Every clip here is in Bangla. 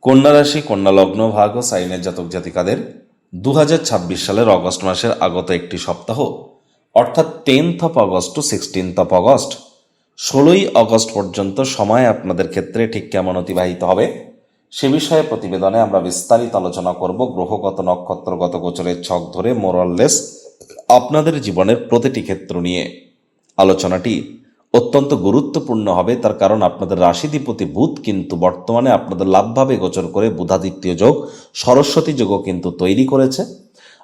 কন্যা রাশি, কন্যা লগ্ন, ভাগ ও সাইনের জাতক জাতিকাদের 2026 সালের অগস্ট মাসের আগত একটি সপ্তাহ অর্থাৎ 10th of August to 16th of August 16ই অগস্ট পর্যন্ত সময় আপনাদের ক্ষেত্রে ঠিক কেমন অতিবাহিত হবে সে বিষয়ে প্রতিবেদনে আমরা বিস্তারিত আলোচনা করব। গ্রহগত নক্ষত্রগত গোচরের ছক ধরে মোরাললেস আপনাদের জীবনের প্রতিটি ক্ষেত্র নিয়ে আলোচনাটি অত্যন্ত গুরুত্বপূর্ণ হবে। তার কারণ আপনাদের রাশিধিপতি বুধ কিন্তু বর্তমানে আপনাদের লাভভাবে গোচর করে বুধাদিত্য যোগ, সরস্বতী যোগও কিন্তু তৈরি করেছে।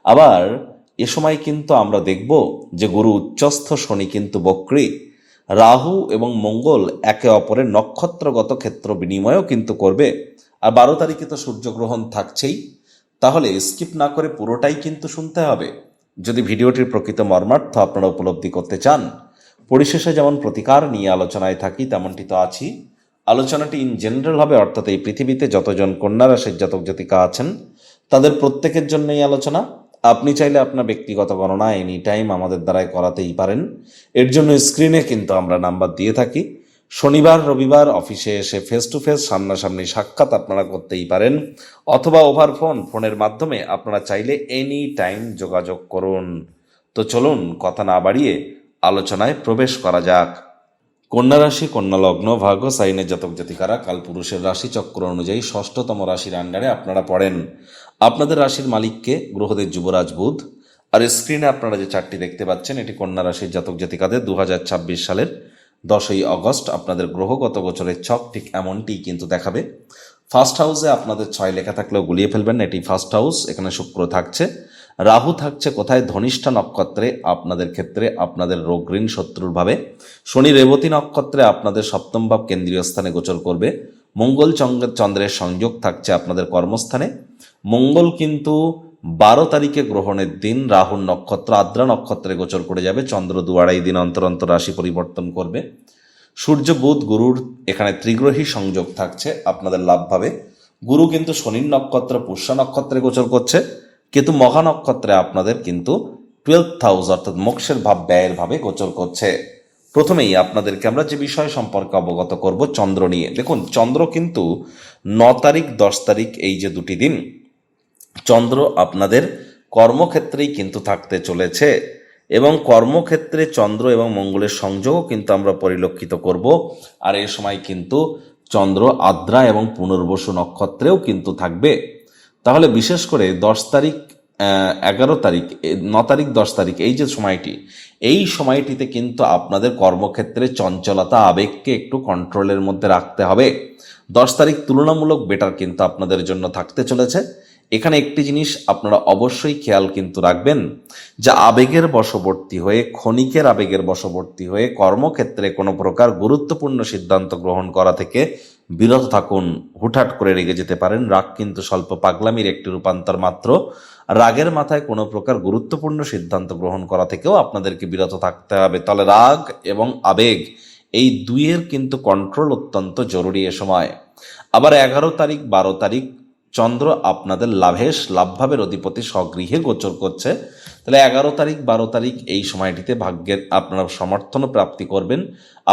আবার এ সময় কিন্তু আমরা দেখব যে গুরু উচ্চস্থ, শনি কিন্তু বক্রী, রাহু এবং মঙ্গল একে অপরের নক্ষত্রগত ক্ষেত্র বিনিময়ও কিন্তু করবে। আর 12 তারিখে তো সূর্যগ্রহণ থাকছেই, তাহলে স্কিপ না করে পুরোটাই কিন্তু শুনতে হবে যদি ভিডিওটির প্রকৃত মর্মার্থ আপনারা উপলব্ধি করতে চান। পরিশেষে যেমন প্রতিকার নিয়ে আলোচনায় থাকি তেমনটি তো আছি। আলোচনাটি ইন জেনারেল হবে, অর্থাৎ এই পৃথিবীতে যতজন কন্যা রাশির জাতক জাতিকা আছেন তাদের প্রত্যেকের জন্য এই আলোচনা। আপনি চাইলে আপনার ব্যক্তিগত গণনা এনি টাইম আমাদের দ্বারাই করাতেই পারেন। এর জন্য স্ক্রিনে কিন্তু আমরা নাম্বার দিয়ে থাকি। শনিবার রবিবার অফিসে এসে ফেস টু ফেস সামনাসামনি সাক্ষাৎ আপনারা করতেই পারেন, অথবা ওভার ফোনের মাধ্যমে আপনারা চাইলে এনি টাইম যোগাযোগ করুন। তো চলুন কথা না বাড়িয়ে আলোচনায় প্রবেশ করা যাক। কন্যা রাশি, কন্যা লগ্ন, ভাগ্য সাইনের জাতক জাতিকারা কালপুরুষের রাশি চক্র অনুযায়ী ষষ্ঠতম রাশির আন্ডারে আপনারা পড়েন। আপনাদের রাশির মালিককে গ্রহদের যুবরাজ বুধ। আর স্ক্রিনে আপনারা যে চারটি দেখতে পাচ্ছেন এটি কন্যা রাশির জাতক জাতিকাদের 2026 সালের 10ই অগস্ট আপনাদের গ্রহগত গোচরের ছক ঠিক এমনটি কিন্তু দেখাবে। ফার্স্ট হাউসে আপনাদের 6 লেখা থাকলেও গুলিয়ে ফেলবেন, এটি ফার্স্ট হাউস। এখানে শুক্র থাকছে, রাহু থাকছে কোথায়? ধনিষ্ঠা নক্ষত্রে আপনাদের ক্ষেত্রে আপনাদের রোগঋণ শত্রুর ভাবে। শনি রেবতী নক্ষত্রে আপনাদের সপ্তম ভাব কেন্দ্রীয় স্থানে গোচর করবে। মঙ্গল চন্দ্রের সংযোগ থাকছে আপনাদের কর্মস্থানে। মঙ্গল কিন্তু 12 তারিখে গ্রহণের দিন রাহুর নক্ষত্র আদ্রা নক্ষত্রে গোচর করে যাবে। চন্দ্র 2-2.5 দিন অন্তর অন্তর রাশি পরিবর্তন করবে। সূর্য বুধ গুরুর এখানে ত্রিগ্রহী সংযোগ থাকছে আপনাদের লাভভাবে। গুরু কিন্তু শনির নক্ষত্র পুষ্যা নক্ষত্রে গোচর করছে। কেতু মহা নক্ষত্রে আপনাদের কিন্তু 12th হাউস অর্থাৎ মোক্ষের ভাব, ব্যয়ের ভাবে গোচর করছে। প্রথমেই আপনাদেরকে আমরা যে বিষয় সম্পর্কে অবগত করব চন্দ্র নিয়ে। দেখুন, চন্দ্র কিন্তু 9 তারিখ 10 তারিখ এই যে দুটি দিন চন্দ্র আপনাদের কর্মক্ষেত্রেই কিন্তু থাকতে চলেছে, এবং কর্মক্ষেত্রে চন্দ্র এবং মঙ্গলের সংযোগও কিন্তু আমরা পরিলক্ষিত করব। আর এ সময় কিন্তু চন্দ্র আদ্রা এবং পুনর্বসু নক্ষত্রেও কিন্তু থাকবে। তাহলে বিশেষ করে 10 তারিখ 11 তারিখ 9 তারিখ 10 তারিখ এই যে সময়টি, এই সময়টিতে কিন্তু আপনাদের কর্মক্ষেত্রে চঞ্চলতা, আবেগকে একটু কন্ট্রোলের মধ্যে রাখতে হবে। 10 তারিখ তুলনামূলক বেটার কিন্তু আপনাদের জন্য থাকতে চলেছে। এখানে একটি জিনিস আপনারা অবশ্যই খেয়াল কিন্তু রাখবেন, যে আবেগের বশবর্তী হয়ে, ক্ষণিকের আবেগের বশবর্তী হয়ে কর্মক্ষেত্রে কোনো প্রকার গুরুত্বপূর্ণ সিদ্ধান্ত গ্রহণ করা থেকে বিরত থাকুন। হুটহাট করে রেগে যেতে পারেন। রাগ কিন্তু স্বল্প পাগলামির একটি রূপান্তর মাত্র। রাগের মাথায় কোনো প্রকার গুরুত্বপূর্ণ সিদ্ধান্ত গ্রহণ করা থেকেও আপনাদেরকে বিরত থাকতে হবে। তাহলে রাগ এবং আবেগ এই দুইয়ের কিন্তু কন্ট্রোল অত্যন্ত জরুরি এ সময়। আবার 11 তারিখ 12 তারিখ চন্দ্র আপনাদের লাভভাবের অধিপতি স্বগৃহে গোচর করছে। তাহলে 11 তারিখ 12 তারিখ এই সময়টিতে ভাগ্যের আপনারা সমর্থন প্রাপ্তি করবেন,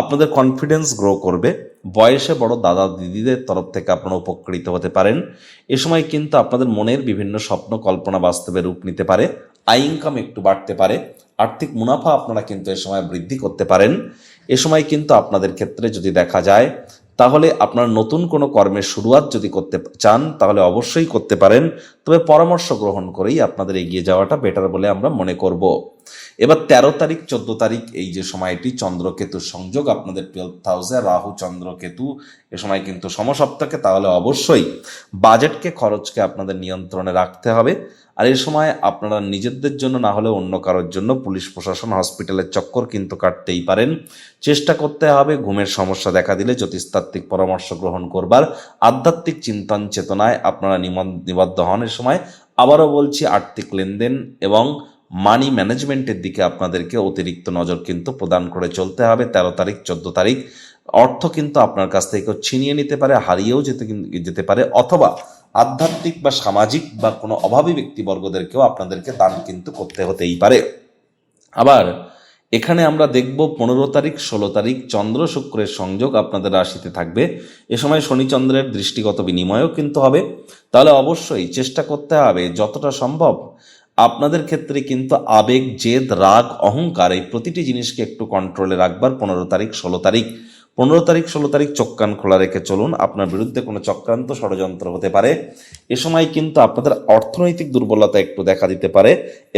আপনাদের কনফিডেন্স গ্রো করবে। বয়সে বড় দাদা দিদিদের তরফ থেকে আপনারা উপকৃত হতে পারেন। এ সময় কিন্তু আপনাদের মনের বিভিন্ন স্বপ্ন কল্পনা বাস্তবে রূপ নিতে পারে। আয় ইনকাম একটু বাড়তে পারে। আর্থিক মুনাফা আপনারা কিন্তু এ সময় বৃদ্ধি করতে পারেন। এ সময় কিন্তু আপনাদের ক্ষেত্রে যদি দেখা যায়, তাহলে আপনার নতুন কোনো কর্মের শুরুয়াত যদি করতে চান তাহলে অবশ্যই করতে পারেন, তবে পরামর্শ গ্রহণ করেই আপনাদের এগিয়ে যাওয়াটা বেটার বলে আমরা মনে করব। এবার 13 তারিখ 14 তারিখ এই যে সময়টি চন্দ্রকেতুর সংযোগ আপনাদের 12th হাউসে, রাহু চন্দ্রকেতু এ সময় কিন্তু সমসপ্তকে। তাহলে অবশ্যই বাজেটকে, খরচকে আপনাদের নিয়ন্ত্রণে রাখতে হবে। আর এই সময় আপনারা নিজেদের জন্য না হলে অন্য কারোর জন্য পুলিশ প্রশাসন, হসপিটালের চক্কর কিন্তু কাটতেই পারেন। চেষ্টা করতে হবে ঘুমের সমস্যা দেখা দিলে জ্যোতিষতাত্ত্বিক পরামর্শ গ্রহণ করবার। আধ্যাত্মিক চিন্তন চেতনায় আপনারা নিবদ্ধ হন এ সময়। আবারও বলছি, আর্থিক লেনদেন এবং মানি ম্যানেজমেন্টের দিকে আপনাদেরকে অতিরিক্ত নজর কিন্তু প্রদান করে চলতে হবে। 13 তারিখ 14 তারিখ অর্থ কিন্তু আপনার কাছ থেকে ছিনিয়ে নিতে পারে, হারিয়েও যেতে পারে, অথবা আধ্যাত্মিক বা সামাজিক বা কোনো অভাবী ব্যক্তিবর্গদেরকেও আপনাদেরকে দান কিন্তু করতে হতেই পারে। আবার এখানে আমরা দেখব 15 তারিখ 16 তারিখ চন্দ্র শুক্রের সংযোগ আপনাদের রাশিতে থাকবে। এ সময় শনি চন্দ্রের দৃষ্টিগত বিনিময়ও কিন্তু হবে। তাহলে অবশ্যই চেষ্টা করতে হবে যতটা সম্ভব আপনাদের ক্ষেত্রে কিন্তু আবেগ, জেদ, রাগ, অহংকার এই প্রতিটি জিনিসকে একটু কন্ট্রোলে রাখবার 15 তারিখ 16 তারিখ 15 তারিখ 16 তারিখ চোখ কান খোলা রেখে চলুন। আপনার বিরুদ্ধে কোনো চক্রান্ত ষড়যন্ত্র হতে পারে। এ সময় কিন্তু আপনাদের অর্থনৈতিক দুর্বলতা একটু দেখা দিতে পারে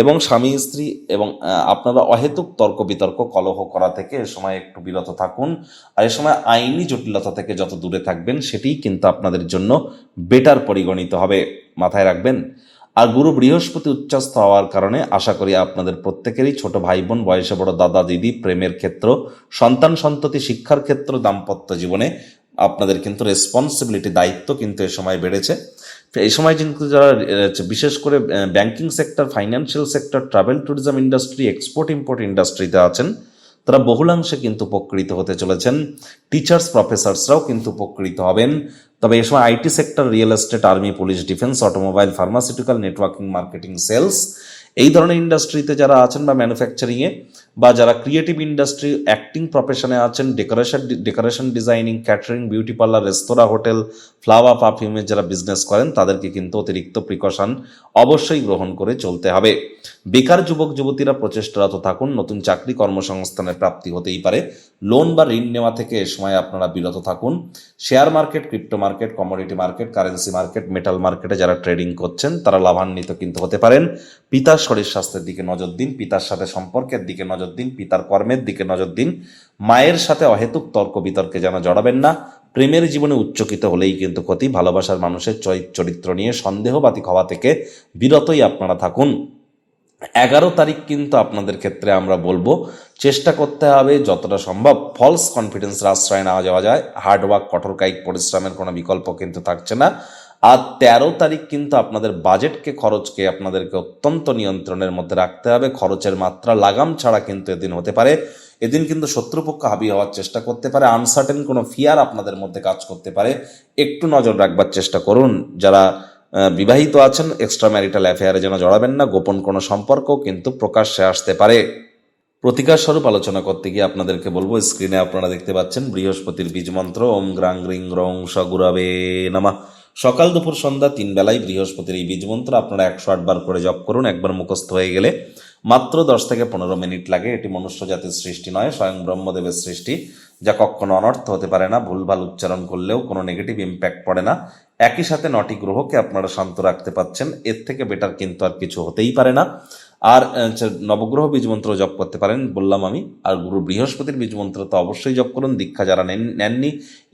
এবং স্বামী স্ত্রী এবং আপনারা অহেতুক তর্ক বিতর্ক কলহ করা থেকে এ সময় একটু বিরত থাকুন। আর এ সময় আইনি জটিলতা থেকে যত দূরে থাকবেন সেটিই কিন্তু আপনাদের জন্য বেটার পরিগণিত হবে, মাথায় রাখবেন। আর গুরু বৃহস্পতি উচ্চস্থ হওয়ার কারণে আশা করি আপনাদের প্রত্যেকেরই ছোট ভাই বোন, বয়সে বড় দাদা দিদি, প্রেমের ক্ষেত্র, সন্তান সন্ততি, শিক্ষার ক্ষেত্র, দাম্পত্য জীবনে আপনাদের কিন্তু রেসপন্সিবিলিটি, দায়িত্ব কিন্তু এ সময় বেড়েছে। এই সময় কিন্তু যারা বিশেষ করে banking sector, financial sector, travel tourism industry, export import ইন্ডাস্ট্রিতে আছেন তারা বহুলাংশে কিন্তু উপকৃত হতে চলেছেন। টিচার্স, প্রফেসরসরাও কিন্তু উপকৃত হবেন। তবে এ সময় IT sector, real estate, army, police, defence, automobile, pharmaceutical, networking, marketing, sales এই ধরনের ইন্ডাস্ট্রিতে যারা আছেন বা ম্যানুফ্যাকচারিংয়ে বা যারা ক্রিয়েটিভ ইন্ডাস্ট্রি, অ্যাক্টিং প্রফেশনে আছেন, decoration designing, catering, beauty parlour, restaurant, hotel, flower, পারফিউমের যারা বিজনেস করেন তাদেরকে কিন্তু অতিরিক্ত প্রিকশন অবশ্যই গ্রহণ করে চলতে হবে। বেকার যুবক যুবতীরা প্রচেষ্টারত থাকুন, নতুন চাকরি কর্মসংস্থানের প্রাপ্তি হতেই পারে। লোন বা ঋণ নেওয়া থেকে এ সময় আপনারা বিরত থাকুন। Share market, crypto market, commodity market, currency market, metal মার্কেটে যারা ট্রেডিং করছেন তারা লাভান্বিত কিন্তু হতে পারেন। পিতার শরীর স্বাস্থ্যের দিকে নজর দিন, পিতার সাথে সম্পর্কের দিকে নজর দিন, পিতার কর্মের দিকে নজর দিন। মায়ের সাথে অহেতুক তর্ক বিতর্কে যেন জড়াবেন না। প্রেমের জীবনে উচ্চকিত হলেই কিন্তু ক্ষতি। ভালোবাসার মানুষের চরিত্র নিয়ে সন্দেহবাদী হওয়া থেকে বিরতই আপনারা থাকুন। 11 তারিখ কিন্তু আপনাদের ক্ষেত্রে আমরা বলবো চেষ্টা করতে হবে যতটা সম্ভব ফলস কনফিডেন্সের আশ্রয় না যাওয়া যায়। হার্ডওয়ার্ক, কঠোর কায়িক পরিশ্রমের কোনো বিকল্প কিন্তু থাকছে না। আর 13 তারিখ কিন্তু আপনাদের বাজেটকে, খরচকে আপনাদেরকে অত্যন্ত নিয়ন্ত্রণের মধ্যে রাখতে হবে। খরচের মাত্রা লাগাম ছাড়া কিন্তু এদিন হতে পারে। এদিন কিন্তু শত্রুপক্ষ হাবি হওয়ার চেষ্টা করতে পারে। আনসার্টেন কোনো ফিয়ার আপনাদের মধ্যে কাজ করতে পারে, একটু নজর রাখবার চেষ্টা করুন। যারা বিবাহিত আছেন এক্সট্রা ম্যারিটাল অ্যাফেয়ারে যেন জড়াবেন না। গোপন কোনো সম্পর্ক কিন্তু প্রকাশ্যে আসতে পারে। প্রতিকার স্বরূপ আলোচনা করতে গিয়ে আপনাদেরকে বলবো, স্ক্রিনে আপনারা দেখতে পাচ্ছেন বৃহস্পতির বীজ মন্ত্র ওম গ্রাং গ্রিং রং স গুরাবে নমঃ। সকাল দুপুর সন্ধ্যা 3 বেলায় বৃহস্পতির এই বীজ মন্ত্র আপনারা 108 বার করে জপ করুন। একবার মুখস্থ হয়ে গেলে মাত্র 10 থেকে 15 মিনিট লাগে। এটি মনুষ্য জাতির সৃষ্টি নয়, স্বয়ং ব্রহ্মদেবের সৃষ্টি, যা কখনো অনর্থ হতে পারে না। ভুলভাল উচ্চারণ করলেও কোনো নেগেটিভ ইম্প্যাক্ট পড়ে না। একই সাথে 9টি গ্রহকে আপনারা শান্ত রাখতে পাচ্ছেন। এর থেকে বেটার কিন্তু আর কিছু হতেই পারে না। আর নবগ্রহ বীজমন্ত্র জপ করতে পারেন বললাম আমি। আর গুরু বৃহস্পতির বীজমন্ত্র তো অবশ্যই জপ করুন। দীক্ষা যারা নেননি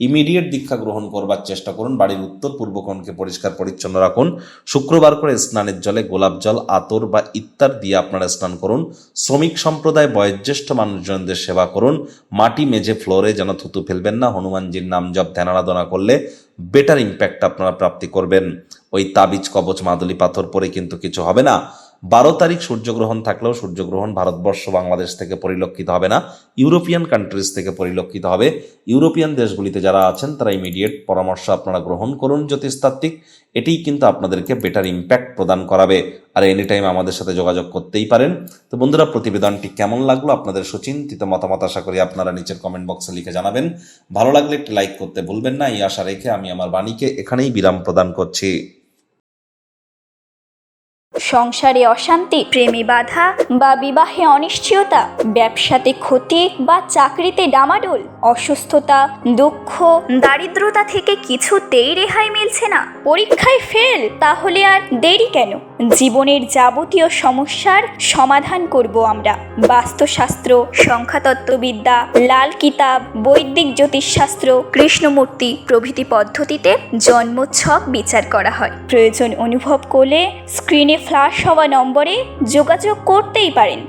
ইমিডিয়েট দীক্ষা গ্রহণ করবার চেষ্টা করুন। বাড়ির উত্তর পূর্ব কোণকে পরিষ্কার পরিচ্ছন্ন রাখুন। শুক্রবার করে স্নানের জলে গোলাপ জল, আতর বা ইত্যার দিয়ে আপনারা স্নান করুন। শ্রমিক সম্প্রদায়, বয়োজ্যেষ্ঠ মানুষজনদের সেবা করুন। মাটি, মেঝে, ফ্লোরে যেন থুতু ফেলবেন না। হনুমানজির নাম জপ, ধ্যান আরাধনা করলে বেটার ইম্প্যাক্ট আপনারা প্রাপ্তি করবেন। ওই তাবিজ, কবচ, মাদুলি পাথর পরে কিন্তু কিছু হবে না। 12 তারিখ সূর্যগ্রহণ থাকলেও সূর্যগ্রহণ ভারতবর্ষ, বাংলাদেশ থেকে পরিলক্ষিত হবে না, ইউরোপিয়ান কান্ট্রিজ থেকে পরিলক্ষিত হবে। ইউরোপিয়ান দেশগুলিতে যারা আছেন তারা ইমিডিয়েট পরামর্শ আপনারা গ্রহণ করুন জ্যোতিষতাত্ত্বিক। এটিই কিন্তু আপনাদেরকে বেটার ইম্প্যাক্ট প্রদান করাবে। আর এনি টাইম আমাদের সাথে যোগাযোগ করতেই পারেন। তো বন্ধুরা, প্রতিবেদনটি কেমন লাগলো আপনাদের সুচিন্তিত মতামত আশা করি আপনারা নিচের কমেন্ট বক্সে লিখে জানাবেন। ভালো লাগলে একটি লাইক করতে ভুলবেন না। এই আশা রেখে আমি আমার বাণীকে এখানেই বিরাম প্রদান করছি। সংসারে অশান্তি, প্রেমে বাধা বা বিবাহে অনিশ্চয়তা, ব্যবসাতে ক্ষতি বা চাকরিতে ডামাডোল, অসুস্থতা, দুঃখ, দারিদ্রতা থেকে কিছুতেই রেহাই মিলছে না, পরীক্ষায় ফেল, তাহলে আর দেরি কেন? জীবনের যাবতীয় সমস্যার সমাধান করব আমরা। বাস্তুশাস্ত্র, সংখ্যাতত্ত্ববিদ্যা, লাল কিতাব, বৈদিক জ্যোতিষশাস্ত্র, কৃষ্ণমূর্তি প্রভৃতি পদ্ধতিতে জন্মছক বিচার করা হয়। প্রয়োজন অনুভব করলে স্ক্রিনে ফ্ল্যাশ হওয়া নম্বরে যোগাযোগ করতেই পারেন।